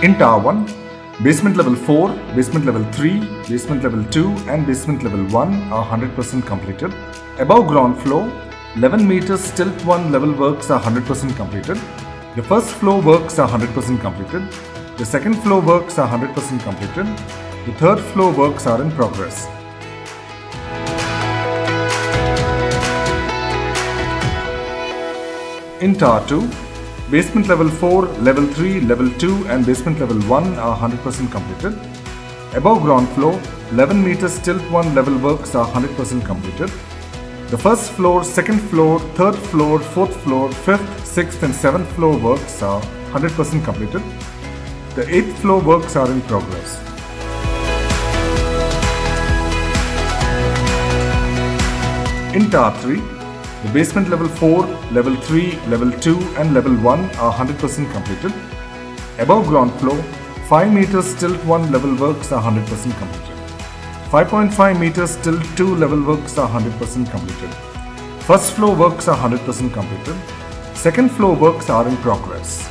In Tower 1, basement level 4, basement level 3, basement level 2 and basement level 1 are 100% completed. Above ground floor, 11 meters tilt 1 level works are 100% completed. The first floor works are 100% completed. The second floor works are 100% completed. The third floor works are in progress. In Tower 2, basement level 4, level 3, level 2 and basement level 1 are 100% completed. Above ground floor, 11 meters tilt 1 level works are 100% completed. The first floor, second floor, third floor, fourth floor, fifth, sixth and seventh floor works are 100% completed. The eighth floor works are in progress. In Tower 3, the basement level 4, level 3, level 2 and level 1 are 100% completed. Above ground floor, 5 meters tilt 1 level works are 100% completed. 5.5 meters tilt 2 level works are 100% completed. First floor works are 100% completed. Second floor works are in progress.